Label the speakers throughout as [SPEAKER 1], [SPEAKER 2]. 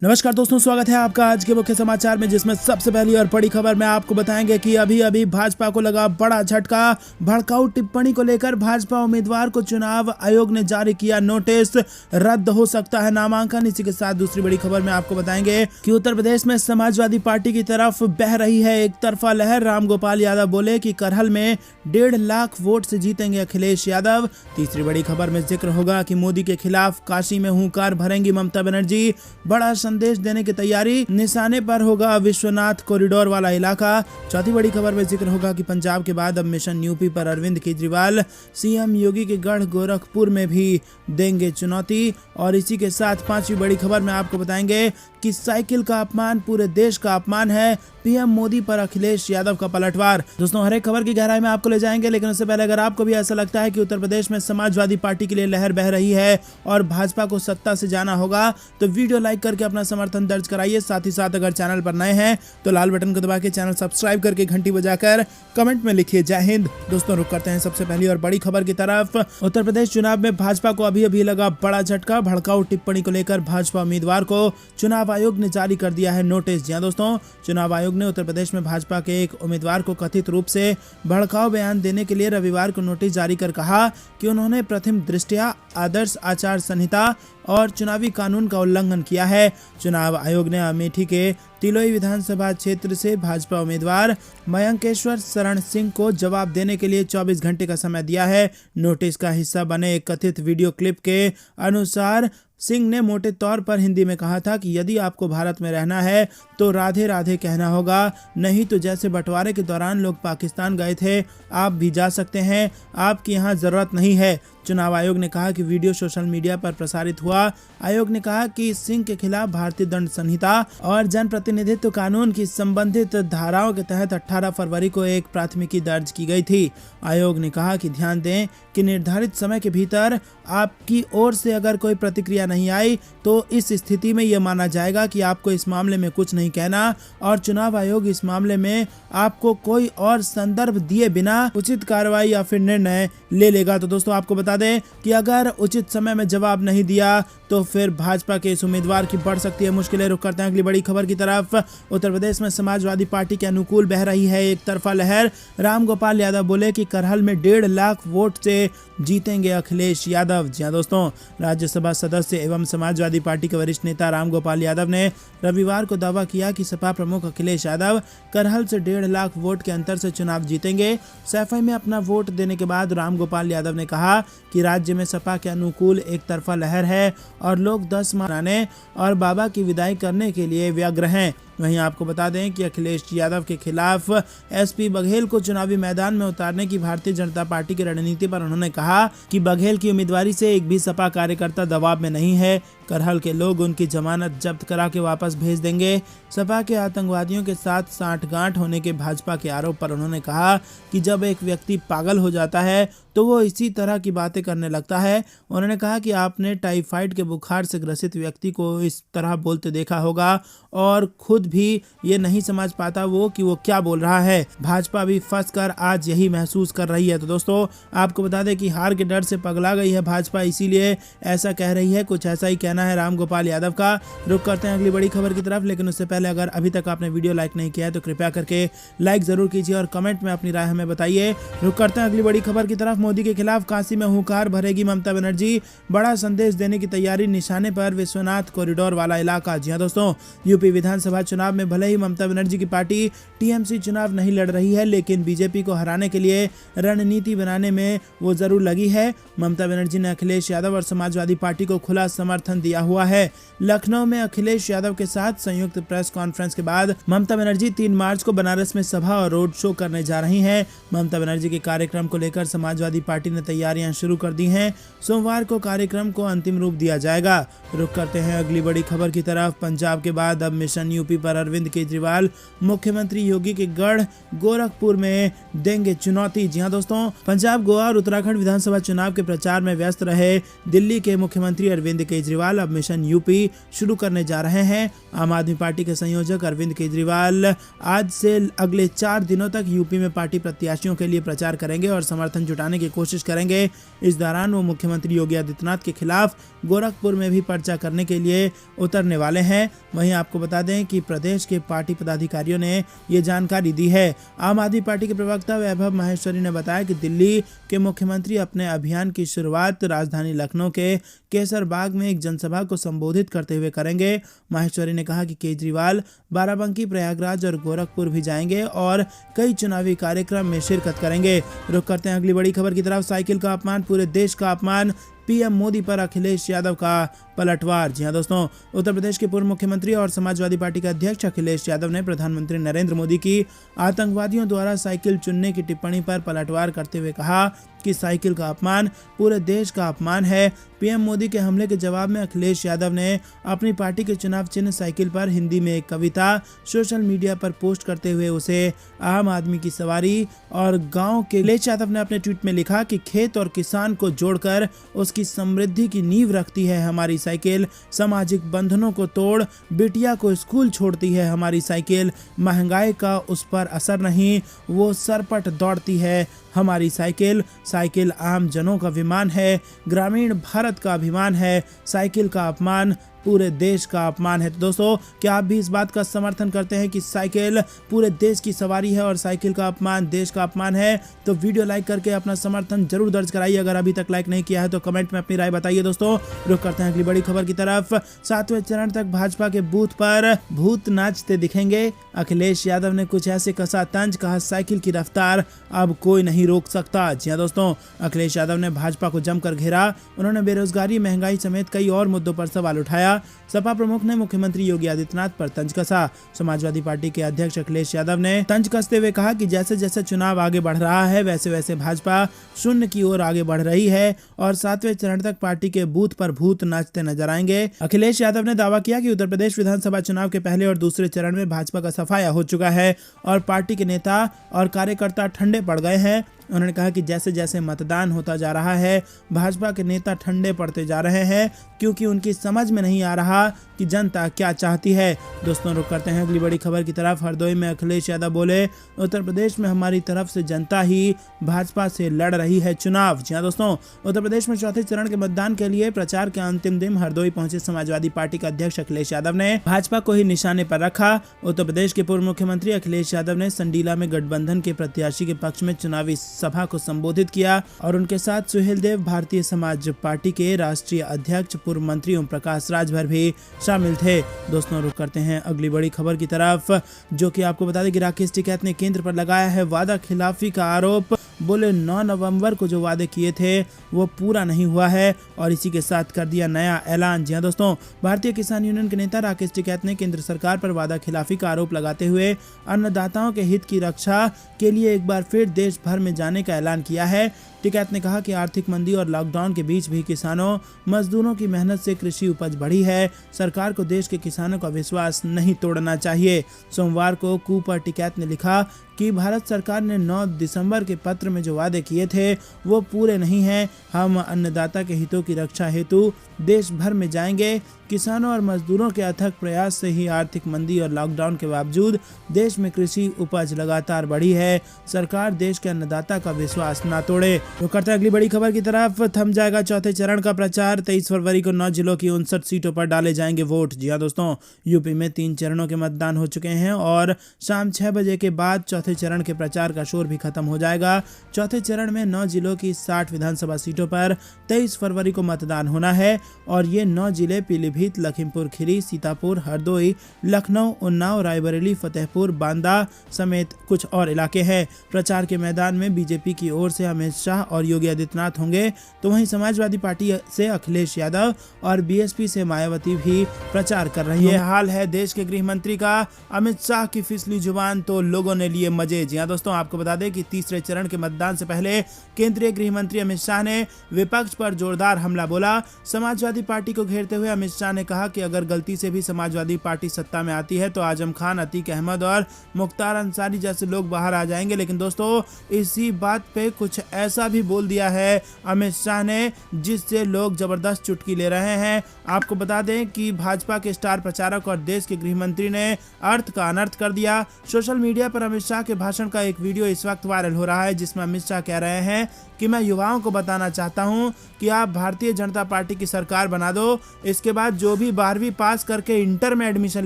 [SPEAKER 1] नमस्कार दोस्तों, स्वागत है आपका आज के मुख्य समाचार में, जिसमें सबसे पहली और बड़ी खबर में आपको बताएंगे कि अभी अभी भाजपा को लगा बड़ा झटका। भड़काऊ टिप्पणी को लेकर भाजपा उम्मीदवार को चुनाव आयोग ने जारी किया नोटिस, रद्द हो सकता है नामांकन। इसी के साथ दूसरी बड़ी खबर में आपको बताएंगे कि उत्तर प्रदेश में समाजवादी पार्टी की तरफ बह रही है एक तरफा लहर। रामगोपाल यादव बोले कि करहल में 1.5 लाख वोट से जीतेंगे अखिलेश यादव। तीसरी बड़ी खबर में जिक्र होगा कि मोदी के खिलाफ काशी में हुंकार भरेंगी ममता बनर्जी, बड़ा संदेश देने की तैयारी, निशाने पर होगा विश्वनाथ कॉरिडोर वाला इलाका। चौथी बड़ी खबर में जिक्र होगा कि पंजाब के बाद अब मिशन यूपी पर अरविंद केजरीवाल सीएम योगी के गढ़ गोरखपुर में भी देंगे चुनौती। और इसी के साथ पांचवी बड़ी खबर में आपको बताएंगे कि साइकिल का अपमान पूरे देश का अपमान है, पीएम मोदी पर अखिलेश यादव का पलटवार। दोस्तों, हर एक खबर की गहराई में आपको ले जाएंगे, लेकिन उससे पहले अगर आपको भी ऐसा लगता है कि उत्तर प्रदेश में समाजवादी पार्टी के लिए लहर बह रही है और भाजपा को सत्ता से जाना होगा, तो वीडियो लाइक करके अपना समर्थन दर्ज कराइए। साथ ही साथ अगर चैनल पर नए हैं तो लाल बटन को दबा के चैनल सब्सक्राइब करके घंटी बजाकर कमेंट में लिखिए जय हिंद। दोस्तों, रुक करते हैं सबसे पहली और बड़ी खबर की तरफ। उत्तर प्रदेश चुनाव में भाजपा को अभी अभी लगा बड़ा झटका। भड़काऊ टिप्पणी को लेकर भाजपा उम्मीदवार को चुनाव आयोग ने जारी कर दिया है नोटिस। जी हां दोस्तों, चुनाव आयोग ने उत्तर प्रदेश में भाजपा के एक उम्मीदवार को कथित रूप से भड़काऊ बयान देने के लिए रविवार को नोटिस जारी कर कहा कि उन्होंने प्रथम दृष्टया आदर्श आचार संहिता और चुनावी कानून का उल्लंघन किया है। चुनाव आयोग ने अमेठी के तिलोई विधानसभा क्षेत्र से भाजपा उम्मीदवार मयंकेश्वर शरण सिंह को जवाब देने के लिए 24 घंटे का समय दिया है। नोटिस का हिस्सा बने एक कथित वीडियो क्लिप के अनुसार सिंह ने मोटे तौर पर हिंदी में कहा था कि यदि आपको भारत में रहना है तो राधे राधे कहना होगा, नहीं तो जैसे बंटवारे के दौरान लोग पाकिस्तान गए थे आप भी जा सकते हैं, आपकी यहाँ जरूरत नहीं है। चुनाव आयोग ने कहा कि वीडियो सोशल मीडिया पर प्रसारित हुआ। आयोग ने कहा कि सिंह के खिलाफ भारतीय दंड संहिता और जनप्रतिनिधित्व कानून की संबंधित धाराओं के तहत 18 फरवरी को एक प्राथमिकी दर्ज की गई थी। आयोग ने कहा कि ध्यान दें कि निर्धारित समय के भीतर आपकी ओर से अगर कोई प्रतिक्रिया नहीं आई तो इस स्थिति में यह माना जाएगा कि आपको इस मामले में कुछ नहीं कहना और चुनाव आयोग इस मामले में आपको कोई और संदर्भ दिए बिना उचित कार्रवाई या फिर निर्णय ले लेगा। तो दोस्तों, आपको बता दें कि अगर उचित समय में जवाब नहीं दिया तो फिर भाजपा के इस उम्मीदवार की बढ़ सकती है मुश्किलें। रुक करते हैं अगली बड़ी खबर की तरफ। उत्तर प्रदेश में समाजवादी पार्टी के अनुकूल बह रही है एक तरफा लहर। रामगोपाल यादव बोले कि करहल में 1.5 लाख वोट से जीतेंगे अखिलेश यादव। जी हां दोस्तों, राज्यसभा सदस्य एवं समाजवादी पार्टी के वरिष्ठ नेता रामगोपाल यादव ने रविवार को दावा किया कि सपा प्रमुख अखिलेश यादव करहल से 1.5 लाख वोट के अंतर से चुनाव जीतेंगे। सैफई में अपना वोट देने के बाद रामगोपाल यादव ने कहा कि राज्य में सपा के अनुकूल एक तरफा लहर है और लोग 10 माह मनाने और बाबा की विदाई करने के लिए व्यग्र हैं। वहीं आपको बता दें कि अखिलेश यादव के खिलाफ एसपी बघेल को चुनावी मैदान में उतारने की भारतीय जनता पार्टी की रणनीति पर उन्होंने कहा कि बघेल की उम्मीदवारी से एक भी सपा कार्यकर्ता दबाव में नहीं है। करहल के लोग उनकी जमानत जब्त करा के वापस भेज देंगे। सपा के आतंकवादियों के साथ सांठगांठ होने के भाजपा के आरोप पर उन्होंने कहा कि जब एक व्यक्ति पागल हो जाता है तो वो इसी तरह की बातें करने लगता है। उन्होंने कहा कि आपने टाइफाइड के बुखार से ग्रसित व्यक्ति को इस तरह बोलते देखा होगा और खुद भी ये नहीं समझ पाता वो कि वो क्या बोल रहा है। भाजपा भी फंस कर आज यही महसूस कर रही है। तो दोस्तों, आपको बता दें कि हार के डर से पगला गई है भाजपा, इसीलिए ऐसा कह रही है। कुछ ऐसा ही कहना है रामगोपाल यादव का। रुक करते हैं अगली बड़ी खबर की तरफ, लेकिन उससे पहले अगर अभी तक आपने वीडियो लाइक नहीं किया है तो कृपया करके लाइक जरूर कीजिए और कमेंट में अपनी राय हमें बताइए। रुक करते हैं अगली बड़ी खबर की तरफ। मोदी के खिलाफ काशी में हुंकार भरेगी ममता बनर्जी, बड़ा संदेश देने की तैयारी, निशाने पर विश्वनाथ कॉरिडोर वाला इलाका। जी हां दोस्तों, यूपी विधानसभा चुनाव में भले ही ममता बनर्जी की पार्टी टीएमसी चुनाव नहीं लड़ रही है, लेकिन बीजेपी को हराने के लिए रणनीति बनाने में वो जरूर लगी है। ममता बनर्जी ने अखिलेश यादव और समाजवादी पार्टी को खुला समर्थन दिया हुआ है। लखनऊ में अखिलेश यादव के साथ संयुक्त प्रेस कॉन्फ्रेंस के बाद ममता बनर्जी 3 मार्च को बनारस में सभा और रोड शो करने जा रही हैं। ममता बनर्जी के कार्यक्रम को लेकर समाजवादी पार्टी ने तैयारियां शुरू कर दी हैं। सोमवार को कार्यक्रम को अंतिम रूप दिया जाएगा। रुक करते हैं अगली बड़ी खबर की तरफ। पंजाब के बाद अब मिशन यूपी पर अरविंद केजरीवाल मुख्यमंत्री योगी के गढ़ गोरखपुर में देंगे चुनौती। जी हां दोस्तों, पंजाब, गोवा और उत्तराखंड विधानसभा चुनाव के प्रचार में व्यस्त रहे दिल्ली के मुख्यमंत्री अरविंद केजरीवाल अब मिशन यूपी शुरू करने जा रहे हैं। आम आदमी पार्टी के संयोजक अरविंद केजरीवाल आज से अगले 4 दिनों तक यूपी में पार्टी प्रत्याशियों के लिए प्रचार करेंगे और समर्थन जुटाने की कोशिश करेंगे। इस दौरान वो मुख्यमंत्री योगी आदित्यनाथ के खिलाफ गोरखपुर में भी पर्चा करने के लिए उतरने वाले हैं। वहीं आपको बता दें कि प्रदेश के पार्टी पदाधिकारियों ने ये जानकारी दी है। आम आदमी पार्टी के प्रवक्ता वैभव माहेश्वरी ने बताया कि दिल्ली के मुख्यमंत्री अपने अभियान की शुरुआत राजधानी लखनऊ के केसर बाग में एक जनसभा को संबोधित करते हुए करेंगे। माहेश्वरी ने कहा कि केजरीवाल बाराबंकी, प्रयागराज और गोरखपुर भी जाएंगे और कई चुनावी कार्यक्रम में शिरकत करेंगे। रुक करते हैं अगली बड़ी खबर की तरफ। साइकिल का अपमान, पूरे देश का अपमान, पीएम मोदी पर अखिलेश यादव का पलटवार। जी हां दोस्तों, उत्तर प्रदेश के पूर्व मुख्यमंत्री और समाजवादी पार्टी के अध्यक्ष अखिलेश यादव ने प्रधानमंत्री नरेंद्र मोदी की आतंकवादियों द्वारा साइकिल चुनने की टिप्पणी पर पलटवार करते हुए कहा कि साइकिल का अपमान पूरे देश का अपमान है। पीएम मोदी के हमले के जवाब में अखिलेश यादव ने अपनी पार्टी के चुनाव चिन्ह साइकिल पर हिंदी में एक कविता सोशल मीडिया पर पोस्ट करते हुए उसे आम आदमी की सवारी और गांव के। अखिलेश यादव ने अपने ट्वीट में लिखा कि खेत और किसान को जोड़कर उसकी समृद्धि की नींव रखती है हमारी साइकिल, सामाजिक बंधनों को तोड़ बिटिया को स्कूल छोड़ती है हमारी साइकिल, महंगाई का उस पर असर नहीं, वो सरपट दौड़ती है हमारी साइकिल। साइकिल आम जनों का विमान है, ग्रामीण भारत का अभिमान है, साइकिल का अपमान पूरे देश का अपमान है। तो दोस्तों, क्या आप भी इस बात का समर्थन करते हैं कि साइकिल पूरे देश की सवारी है और साइकिल का अपमान देश का अपमान है? तो वीडियो लाइक करके अपना समर्थन जरूर दर्ज कराइए। अगर अभी तक लाइक नहीं किया है तो कमेंट में अपनी राय बताइए। दोस्तों, रुक करते हैं अगली बड़ी खबर की तरफ। 7वें चरण तक भाजपा के बूथ पर भूत नाचते दिखेंगे। अखिलेश यादव ने कुछ ऐसे कसा तंज, कहा साइकिल की रफ्तार अब कोई नहीं रोक सकता। जी हां दोस्तों, अखिलेश यादव ने भाजपा को जमकर घेरा। उन्होंने बेरोजगारी, महंगाई समेत कई और मुद्दों पर सवाल उठाया। सपा प्रमुख ने मुख्यमंत्री योगी आदित्यनाथ पर तंज कसा। समाजवादी पार्टी के अध्यक्ष अखिलेश यादव ने तंज कसते हुए कहा कि जैसे जैसे चुनाव आगे बढ़ रहा है वैसे वैसे भाजपा शून्य की ओर आगे बढ़ रही है और 7वें चरण तक पार्टी के बूथ पर भूत नाचते नजर आएंगे। अखिलेश यादव ने दावा किया कि उत्तर प्रदेश विधानसभा चुनाव के पहले और दूसरे चरण में भाजपा का सफाया हो चुका है और पार्टी के नेता और कार्यकर्ता ठंडे पड़ गए हैं। उन्होंने कहा कि जैसे जैसे मतदान होता जा रहा है भाजपा के नेता ठंडे पड़ते जा रहे हैं क्योंकि उनकी समझ में नहीं आ रहा कि जनता क्या चाहती है। दोस्तों, रुक करते हैं अगली बड़ी खबर की तरफ। हरदोई में अखिलेश यादव बोले, उत्तर प्रदेश में हमारी तरफ से जनता ही भाजपा से लड़ रही है चुनाव। जी हां दोस्तों, उत्तर प्रदेश में चौथे चरण के मतदान के लिए प्रचार के अंतिम दिन हरदोई पहुंचे समाजवादी पार्टी के अध्यक्ष अखिलेश यादव ने भाजपा को ही निशाने पर रखा। उत्तर प्रदेश के पूर्व मुख्यमंत्री अखिलेश यादव ने संडीला में गठबंधन के प्रत्याशी के पक्ष में चुनावी सभा को संबोधित किया और उनके साथ सुहेल देव, भारतीय समाज पार्टी के राष्ट्रीय अध्यक्ष, पूर्व मंत्री ओम प्रकाश राजभर भी शामिल थे। दोस्तों, रुक करते हैं अगली बड़ी खबर की तरफ, जो कि आपको बता दें कि राकेश टिकैत ने केंद्र पर लगाया है वादा खिलाफी का आरोप। बोले 9 नवंबर को जो वादे किए थे वो पूरा नहीं हुआ है और इसी के साथ कर दिया नया ऐलान। जी हां दोस्तों, भारतीय किसान यूनियन के नेता राकेश टिकैत ने केंद्र सरकार पर वादा खिलाफी का आरोप लगाते हुए अन्नदाताओं के हित की रक्षा के लिए एक बार फिर देश भर में जाने का ऐलान किया है। टिकैत ने कहा कि आर्थिक मंदी और लॉकडाउन के बीच भी किसानों मजदूरों की मेहनत से कृषि उपज बढ़ी है। सरकार को देश के किसानों का विश्वास नहीं तोड़ना चाहिए। सोमवार को कू पर टिकैत ने लिखा कि भारत सरकार ने 9 दिसंबर के पत्र में जो वादे किए थे वो पूरे नहीं हैं। हम अन्नदाता के हितों की रक्षा हेतु देश भर में जाएंगे। किसानों और मजदूरों के अथक प्रयास से ही आर्थिक मंदी और लॉकडाउन के बावजूद देश में कृषि उपज लगातार बढ़ी है। सरकार देश के अन्नदाता का विश्वास न तोड़े। तो करते हैं अगली बड़ी खबर की तरफ। थम जाएगा चौथे चरण का प्रचार। 23 फरवरी को 9 जिलों की 59 सीटों पर डाले जाएंगे वोट। जी हां दोस्तों, यूपी में 3 चरणों के मतदान हो चुके हैं और शाम 6 बजे के बाद चौथे चरण के प्रचार का शोर भी खत्म हो जाएगा। चौथे चरण में 9 जिलों की 60 विधानसभा सीटों पर 23 फरवरी को मतदान होना है और ये 9 जिले पीलीभीत, लखीमपुर खीरी, सीतापुर, हरदोई, लखनऊ, उन्नाव, रायबरेली, फतेहपुर, बांदा समेत कुछ और इलाके हैं। प्रचार के मैदान में बीजेपी की ओर से अमित शाह और योगी आदित्यनाथ होंगे, तो वहीं समाजवादी पार्टी से अखिलेश यादव और बीएसपी से मायावती भी प्रचार कर रही है। ये हाल है देश के गृह मंत्री का। अमित शाह की फिसली जुबान तो लोगों ने लिए मजे। जी हां दोस्तों, आपको बता दें कि तीसरे चरण के मतदान से पहले केंद्रीय गृह मंत्री अमित शाह ने विपक्ष पर जोरदार हमला बोला। समाजवादी पार्टी को घेरते हुए अमित शाह शाह ने कहा कि अगर गलती से भी समाजवादी पार्टी सत्ता में आती है तो आजम खान, अतीक अहमद और मुख्तार अंसारी जैसे लोग बाहर आ जाएंगे। लेकिन दोस्तों इसी बात पे कुछ ऐसा भी बोल दिया है अमित शाह ने जिससे लोग जबरदस्त चुटकी ले रहे हैं। आपको बता दें कि भाजपा के स्टार प्रचारक और देश के गृह मंत्री ने अर्थ का अनर्थ कर दिया। सोशल मीडिया पर अमित शाह के भाषण का एक वीडियो इस वक्त वायरल हो रहा है जिसमें अमित शाह कह रहे हैं कि मैं युवाओं को बताना चाहता हूं कि आप भारतीय जनता पार्टी की सरकार बना दो, इसके बाद जो भी 12वीं पास करके इंटर में एडमिशन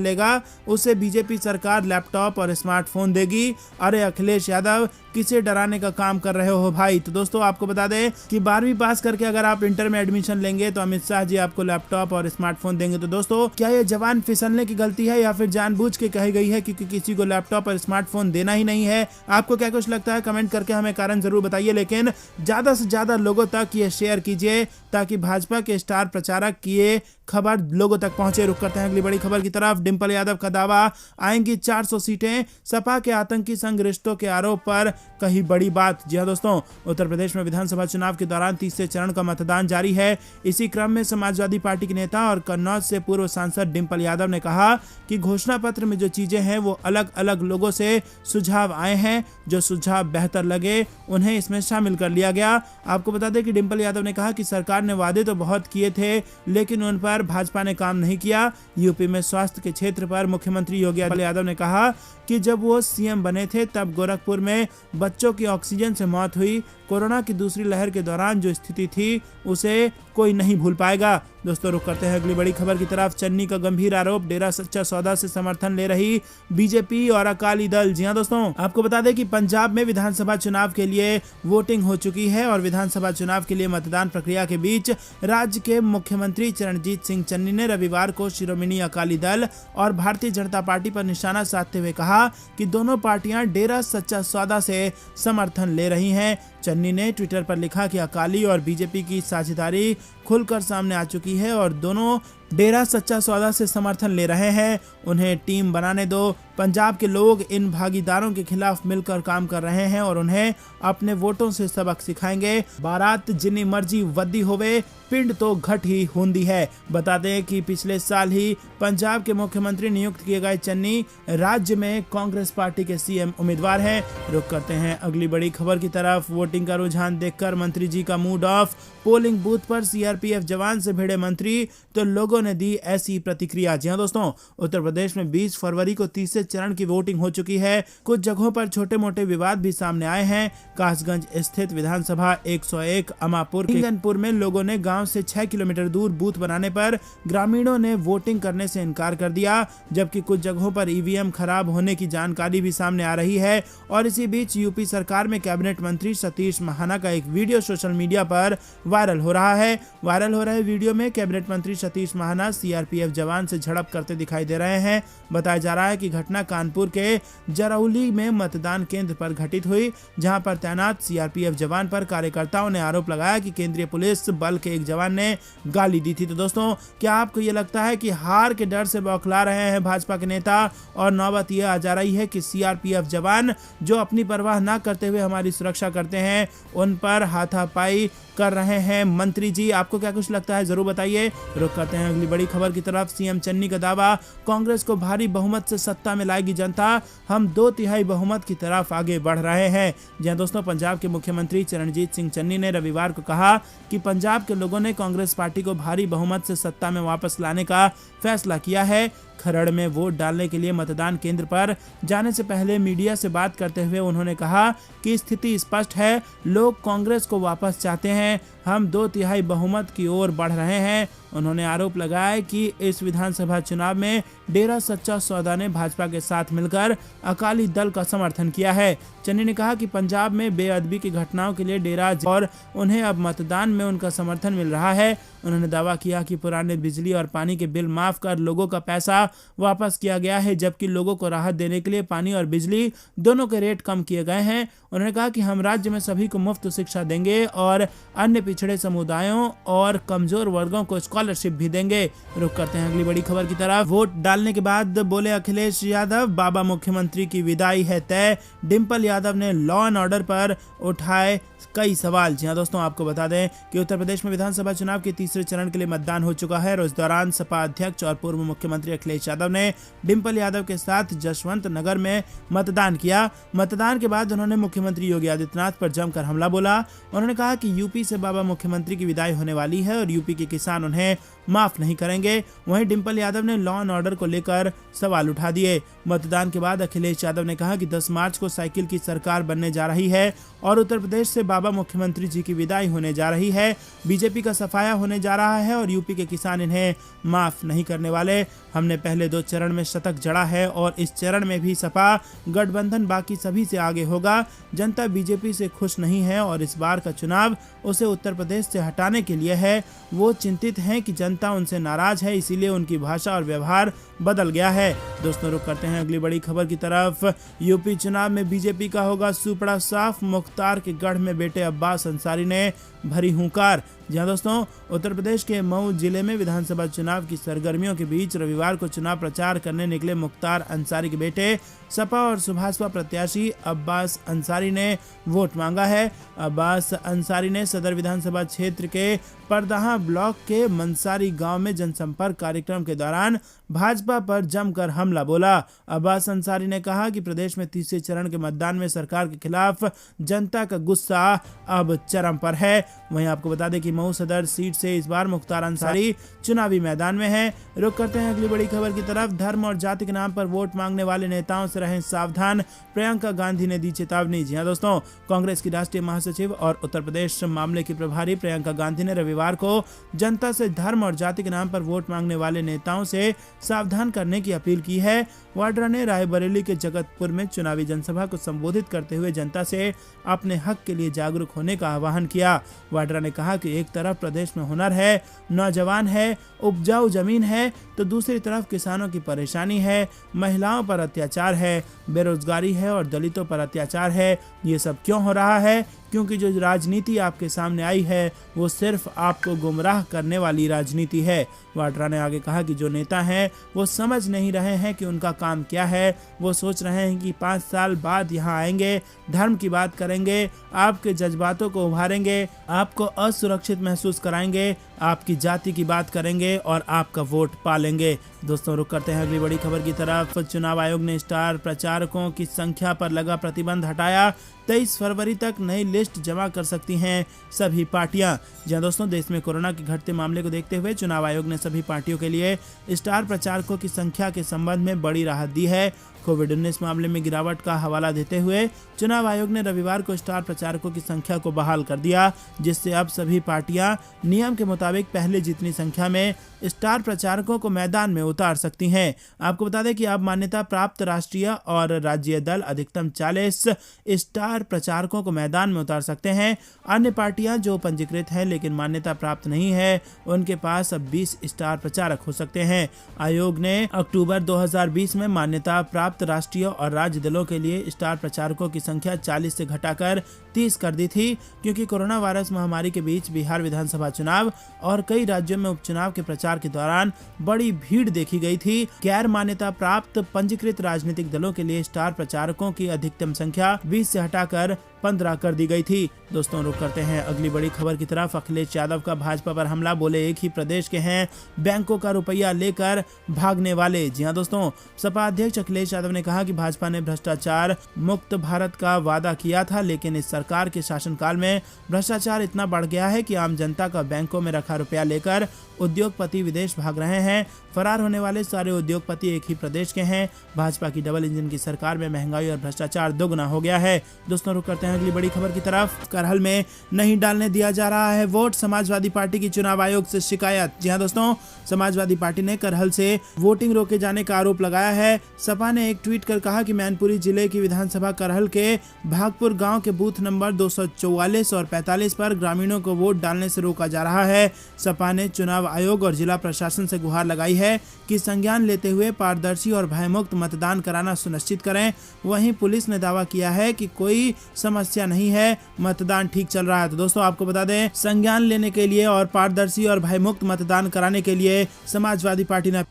[SPEAKER 1] लेगा उसे बीजेपी सरकार लैपटॉप और स्मार्टफोन देगी। अरे अखिलेश यादव, किसे डराने का काम कर रहे हो भाई। तो दोस्तों आपको बता दें कि 12वीं पास करके अगर आप इंटर में एडमिशन लेंगे तो अमित शाह जी आपको लैपटॉप और स्मार्टफोन देंगे। तो दोस्तों क्या ये जवान फिसलने की गलती है या फिर जानबूझ के कही गई है क्योंकि किसी को लैपटॉप और स्मार्टफोन देना ही नहीं है? आपको क्या कुछ लगता है कमेंट करके हमें कारण जरूर बताइए, लेकिन ज्यादा से ज्यादा लोगों तक ये शेयर कीजिए ताकि भाजपा के स्टार प्रचारक की ये खबर लोगों तक पहुंचे। रुक करते हैं अगली बड़ी खबर की तरफ। डिंपल यादव का दावा, आएंगी 400 सीटें। सपा के आतंकी संग रिश्तों के आरोप पर कही बड़ी बात। जी हां दोस्तों, उत्तर प्रदेश में विधानसभा चुनाव के दौरान तीसरे चरण का मतदान जारी है। इसी क्रम में समाजवादी पार्टी के नेता और कन्नौज से पूर्व सांसद डिंपल यादव ने कहा कि घोषणा पत्र में जो चीजें हैं वो अलग अलग लोगों से सुझाव आए हैं, जो सुझाव बेहतर लगे उन्हें इसमें शामिल कर लिया गया। आपको बता दें कि डिंपल यादव ने कहा कि सरकार ने वादे तो बहुत किए थे लेकिन उन पर भाजपा ने काम नहीं किया। यूपी में स्वास्थ्य के क्षेत्र पर मुख्यमंत्री योगी आदित्यनाथ यादव ने कहा कि जब वो सीएम बने थे तब गोरखपुर में बच्चों की ऑक्सीजन से मौत हुई। कोरोना की दूसरी लहर के दौरान जो स्थिति थी उसे कोई नहीं भूल पाएगा। दोस्तों रुक करते हैं अगली बड़ी खबर की तरफ। चन्नी का गंभीर आरोप, डेरा सच्चा सौदा से समर्थन ले रही बीजेपी और अकाली दल। जी हां दोस्तों, आपको बता दें कि पंजाब में विधानसभा चुनाव के लिए वोटिंग हो चुकी है और विधानसभा चुनाव के लिए मतदान प्रक्रिया के बीच राज्य के मुख्यमंत्री चरणजीत सिंह चन्नी ने रविवार को शिरोमणि अकाली दल और भारतीय जनता पार्टी पर निशाना साधते हुए कहा कि दोनों पार्टियां डेरा सच्चा सौदा से समर्थन ले रही हैं। चन्नी ने ट्विटर पर लिखा कि अकाली और बीजेपी की साझेदारी खुलकर सामने आ चुकी है और दोनों डेरा सच्चा सौदा से समर्थन ले रहे हैं। उन्हें टीम बनाने दो। पंजाब के लोग इन भागीदारों के खिलाफ मिलकर काम कर रहे हैं और उन्हें अपने वोटों से सबक सिखाएंगे। बारात जिन्नी मर्जी वद्दी होवे, पिंड तो घट ही होंदी है। बता दें कि पिछले साल ही पंजाब के मुख्यमंत्री नियुक्त किए गए चन्नी राज्य में कांग्रेस पार्टी के सीएम उम्मीदवार हैं। रुक करते हैं अगली बड़ी खबर की तरफ। वोटिंग का रुझान देखकर मंत्री जी का मूड ऑफ। पोलिंग बूथ पर सीआरपीएफ जवान से भिड़े मंत्री तो लोगों ने दी ऐसी प्रतिक्रिया। जी हां दोस्तों, उत्तर प्रदेश में 20 फरवरी को तीसरे चरण की वोटिंग हो चुकी है। कुछ जगहों पर छोटे मोटे विवाद भी सामने आए हैं। कासगंज स्थित विधानसभा 101 अमापुर के इंगनपुर में लोगों ने गांव से 6 किलोमीटर दूर बूथ बनाने पर ग्रामीणों ने वोटिंग करने से इनकार कर दिया, जबकि कुछ जगहों पर ईवीएम खराब होने की जानकारी भी सामने आ रही है। और इसी बीच यूपी सरकार में कैबिनेट मंत्री सतीश महाना का एक वीडियो सोशल मीडिया पर वायरल हो रहा है। वायरल हो रहे वीडियो में कैबिनेट मंत्री सतीश महाना सीआरपीएफ जवान से झड़प करते दिखाई दे रहे हैं। बताया जा रहा है कि घटना कानपुर के जरौली में मतदान केंद्र पर घटित हुई, जहां पर तैनात सीआरपीएफ जवान पर कार्यकर्ताओं ने आरोप लगाया कि केंद्रीय पुलिस बल के एक जवान ने गाली दी थी। तो दोस्तों क्या आपको ये लगता है कि हार के डर से बौखला रहे हैं भाजपा के नेता और नौबत यह आ जा रही है कि सीआरपीएफ जवान जो अपनी परवाह न करते हुए हमारी सुरक्षा करते हैं उन पर हाथापाई कर रहे हैं मंत्री जी? आपको क्या कुछ लगता है जरूर बताइए। रुक करते हैं अगली बड़ी खबर की तरफ। सीएम चन्नी का दावा, कांग्रेस को भारी बहुमत से सत्ता में लाएगी जनता, हम 2/3 बहुमत की तरफ आगे बढ़ रहे हैं। जी दोस्तों, पंजाब के मुख्यमंत्री चरणजीत सिंह चन्नी ने रविवार को कहा कि पंजाब के लोगों ने कांग्रेस पार्टी को भारी बहुमत से सत्ता में वापस लाने का फैसला किया है। खरड़ में वोट डालने के लिए मतदान केंद्र पर जाने से पहले मीडिया से बात करते हुए उन्होंने कहा कि स्थिति स्पष्ट है, लोग कांग्रेस को वापस चाहते हैं, हम 2/3 बहुमत की ओर बढ़ रहे हैं। उन्होंने आरोप लगाया कि इस विधानसभा चुनाव में डेरा सच्चा सौदा ने भाजपा के साथ मिलकर अकाली दल का समर्थन किया है। चन्नी ने कहा कि पंजाब में बेअदबी की घटनाओं के लिए डेरा और उन्हें अब मतदान में उनका समर्थन मिल रहा है। उन्होंने दावा किया कि पुराने बिजली और पानी के बिल माफ कर लोगों का पैसा वापस किया गया है, जबकि लोगों को राहत देने के लिए पानी और बिजली दोनों के रेट कम किए गए हैं। उन्होंने कहा कि हम राज्य में सभी को मुफ्त शिक्षा देंगे और अन्य पिछड़े समुदायों और कमजोर वर्गों को स्कॉलरशिप भी देंगे। रुक करते हैं अगली बड़ी खबर की तरफ। वोट डालने के बाद बोले अखिलेश यादव, बाबा मुख्यमंत्री की विदाई है तय। डिंपल यादव ने लॉ एंड ऑर्डर पर उठाए कई सवाल। जी हाँ दोस्तों, आपको बता दें कि उत्तर प्रदेश में विधानसभा चुनाव के तीसरे चरण के लिए मतदान हो चुका है और इस दौरान सपा अध्यक्ष और पूर्व मुख्यमंत्री अखिलेश यादव ने डिम्पल यादव के साथ जसवंत नगर में मतदान किया। मतदान के बाद उन्होंने मुख्यमंत्री योगी आदित्यनाथ पर जमकर हमला बोला। उन्होंने कहा कि यूपी से बाबा मुख्यमंत्री की विदाई होने वाली है और यूपी के किसान उन्हें माफ नहीं करेंगे। वहीं डिम्पल यादव ने लॉ एंड ऑर्डर को लेकर सवाल उठा दिए। मतदान के बाद अखिलेश यादव ने कहा कि 10 मार्च को साइकिल की सरकार बनने जा रही है और उत्तर प्रदेश से बाबा मुख्यमंत्री जी की विदाई होने जा रही है। बीजेपी का सफाया होने जा रहा है और यूपी के किसान इन्हें माफ नहीं करने वाले। हमने पहले 2 चरण में शतक जड़ा है और इस चरण में भी सपा गठबंधन बाकी सभी से आगे होगा। जनता बीजेपी से खुश नहीं है और इस बार का चुनाव उसे उत्तर प्रदेश से हटाने के लिए है। वो चिंतित हैं कि जनता उनसे नाराज है, इसीलिए उनकी भाषा और व्यवहार बदल गया है। दोस्तों, रुक करते हैं अगली बड़ी खबर की तरफ। यूपी चुनाव में बीजेपी का होगा सुपड़ा साफ। मुख्तार के गढ़ में बेटे अब्बास अंसारी ने भरी हुंकार। जी हाँ दोस्तों, उत्तर प्रदेश के मऊ जिले में विधानसभा चुनाव की सरगर्मियों के बीच रविवार को चुनाव प्रचार करने निकले मुख्तार अंसारी के बेटे सपा और सुभाषपा प्रत्याशी अब्बास अंसारी ने वोट मांगा है। अब्बास अंसारी ने सदर विधानसभा क्षेत्र के परदहा ब्लॉक के मंसारी गांव में जनसंपर्क कार्यक्रम के दौरान भाजपा पर जमकर हमला बोला। अब्बास अंसारी ने कहा कि प्रदेश में तीसरे चरण के मतदान में सरकार के खिलाफ जनता का गुस्सा अब चरम पर है। वहीं आपको बता दें कि मऊ सदर सीट से इस बार मुख्तार अंसारी चुनावी मैदान में है। रुक करते हैं अगली बड़ी खबर की तरफ। धर्म और जाति के नाम पर वोट मांगने वाले नेताओं से रहें सावधान, प्रियंका गांधी ने दी चेतावनी। जी हाँ दोस्तों, कांग्रेस की राष्ट्रीय महासचिव और उत्तर प्रदेश मामले की प्रभारी प्रियंका गांधी ने रविवार को जनता से धर्म और जाति के नाम पर वोट मांगने वाले नेताओं से सावधान करने की अपील की है। वाड्रा ने रायबरेली के जगतपुर में चुनावी जनसभा को संबोधित करते हुए जनता से अपने हक के लिए जागरूक होने का आह्वान किया। वाड्रा ने कहा कि एक तरफ प्रदेश में हुनर है, नौजवान है, उपजाऊ जमीन है, तो दूसरी तरफ किसानों की परेशानी है, महिलाओं पर अत्याचार है, बेरोजगारी है और दलितों पर अत्याचार है। ये सब क्यों हो रहा है? क्योंकि जो राजनीति आपके सामने आई है वो सिर्फ आपको गुमराह करने वाली राजनीति है। वाड्रा ने आगे कहा कि जो नेता हैं वो समझ नहीं रहे हैं कि उनका काम क्या है। वो सोच रहे हैं कि 5 साल बाद यहाँ आएंगे, धर्म की बात करेंगे, आपके जज्बातों को उभारेंगे, आपको असुरक्षित महसूस कराएंगे, आपकी जाति की बात करेंगे और आपका वोट पालेंगे। दोस्तों, रुक करते हैं अगली बड़ी खबर की तरफ। चुनाव आयोग ने स्टार प्रचारकों की संख्या पर लगा प्रतिबंध हटाया। 23 फरवरी तक नई लिस्ट जमा कर सकती हैं सभी पार्टियां। जहां दोस्तों, देश में कोरोना के घटते मामले को देखते हुए चुनाव आयोग ने सभी पार्टियों के लिए स्टार प्रचारकों की संख्या के संबंध में बड़ी राहत दी है। कोविड-19 मामले में गिरावट का हवाला देते हुए चुनाव आयोग ने रविवार को स्टार प्रचारकों की संख्या को बहाल कर दिया, जिससे अब सभी पार्टियां नियम के मुताबिक पहले जितनी संख्या में स्टार प्रचारकों को मैदान में उतार सकती हैं। आपको बता दें कि अब मान्यता प्राप्त राष्ट्रीय और राज्य दल अधिकतम 40 स्टार प्रचारकों को मैदान में उतार सकते हैं। अन्य पार्टियां जो पंजीकृत हैं लेकिन मान्यता प्राप्त नहीं है, उनके पास अब 20 स्टार प्रचारक हो सकते हैं। आयोग ने अक्टूबर 2020 में मान्यता प्राप्त राष्ट्रीय और राज्य दलों के लिए स्टार प्रचारकों की संख्या 40 से घटाकर 30 कर दी थी, क्योंकि कोरोना वायरस महामारी के बीच बिहार विधानसभा चुनाव और कई राज्यों में उपचुनाव के प्रचार के दौरान बड़ी भीड़ देखी गई थी। गैर मान्यता प्राप्त पंजीकृत राजनीतिक दलों के लिए स्टार प्रचारकों की अधिकतम संख्या 20 से हटाकर 15 कर दी गई थी। दोस्तों, रुक करते हैं अगली बड़ी खबर की तरफ। अखिलेश यादव का भाजपा पर हमला, बोले एक ही प्रदेश के हैं, बैंकों का रुपया लेकर भागने वाले। जी हां दोस्तों, सपा अध्यक्ष अखिलेश यादव ने कहा कि भाजपा ने भ्रष्टाचार मुक्त भारत का वादा किया था, लेकिन इस सरकार के शासनकाल में भ्रष्टाचार इतना बढ़ गया है कि आम जनता का बैंकों में रखा रुपया लेकर उद्योगपति विदेश भाग रहे हैं। फरार होने वाले सारे उद्योगपति एक ही प्रदेश के हैं। भाजपा की डबल इंजन की सरकार में महंगाई और भ्रष्टाचार दोगुना हो गया है। दोस्तों, रुक करते हैं अगली बड़ी खबर की तरफ। करहल में नहीं डालने दिया जा रहा है वोट, समाजवादी पार्टी की चुनाव आयोग से शिकायत। जी हां दोस्तों, समाजवादी पार्टी ने करहल से वोटिंग रोके जाने का आरोप लगाया है। सपा ने एक ट्वीट कर कहा कि मैनपुरी जिले की विधानसभा करहल के भागपुर गांव के बूथ नंबर 244 और 45 पर ग्रामीणों को वोट डालने से रोका जा रहा है। सपा ने चुनाव आयोग और जिला प्रशासन से गुहार लगाई है कि संज्ञान लेते हुए पारदर्शी और भयमुक्त मतदान कराना सुनिश्चित करें। वहीं पुलिस ने दावा किया है कि कोई समस्या नहीं है, मतदान ठीक चल रहा है। तो दोस्तों, आपको बता दें, संज्ञान लेने के लिए और पारदर्शी और भयमुक्त मतदान कराने के लिए समाजवादी पार्टी ने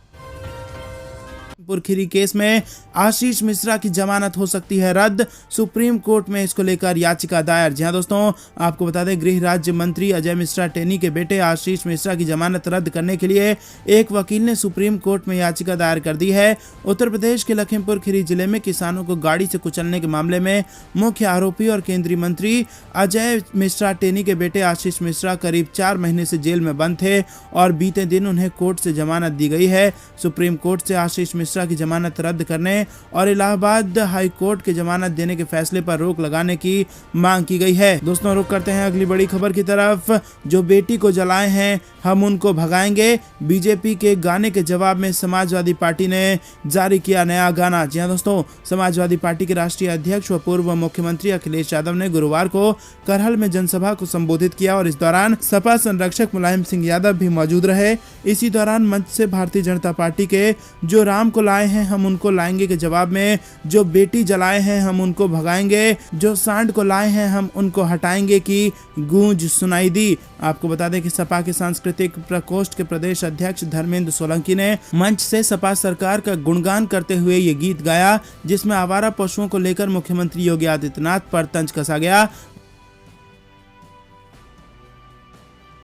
[SPEAKER 1] लखीमपुर खीरी केस में आशीष मिश्रा की जमानत हो सकती है रद्द, सुप्रीम कोर्ट में इसको लेकर याचिका दायर। जी हां दोस्तों, आपको बता दें गृह राज्य मंत्री अजय मिश्रा टेनी के बेटे आशीष मिश्रा की जमानत रद्द करने के लिए एक वकील ने सुप्रीम कोर्ट में याचिका दायर कर दी है। उत्तर प्रदेश के लखीमपुर खीरी जिले में किसानों को गाड़ी से कुचलने के मामले में मुख्य आरोपी और केंद्रीय मंत्री अजय मिश्रा टेनी के बेटे आशीष मिश्रा करीब 4 महीने से जेल में बंद थे और बीते दिन उन्हें कोर्ट से जमानत दी गई है। सुप्रीम कोर्ट से आशीष मिश्रा की जमानत रद्द करने और इलाहाबाद हाई कोर्ट के जमानत देने के फैसले पर रोक लगाने की मांग की गई है। दोस्तों, रुक करते हैं अगली बड़ी खबर की तरफ। जो बेटी को जलाए हैं हम उनको भगाएंगे, बीजेपी के गाने के जवाब में समाजवादी पार्टी ने जारी किया नया गाना। जी हां दोस्तों, समाजवादी पार्टी के राष्ट्रीय अध्यक्ष व पूर्व मुख्यमंत्री अखिलेश यादव ने गुरुवार को करहल में जनसभा को संबोधित किया और इस दौरान सपा संरक्षक मुलायम सिंह यादव भी मौजूद रहे। इसी दौरान मंच से भारतीय जनता पार्टी के जो राम को लाए हैं हम उनको लाएंगे के जवाब में जो बेटी जलाए हैं हम उनको भगाएंगे, जो सांड को लाए हैं हम उनको हटाएंगे की गूंज सुनाई दी। आपको बता दें कि सपा के सांस्कृतिक प्रकोष्ठ के प्रदेश अध्यक्ष धर्मेंद्र सोलंकी ने मंच से सपा सरकार का गुणगान करते हुए ये गीत गाया, जिसमें आवारा पशुओं को लेकर मुख्यमंत्री योगी आदित्यनाथ पर तंज कसा गया।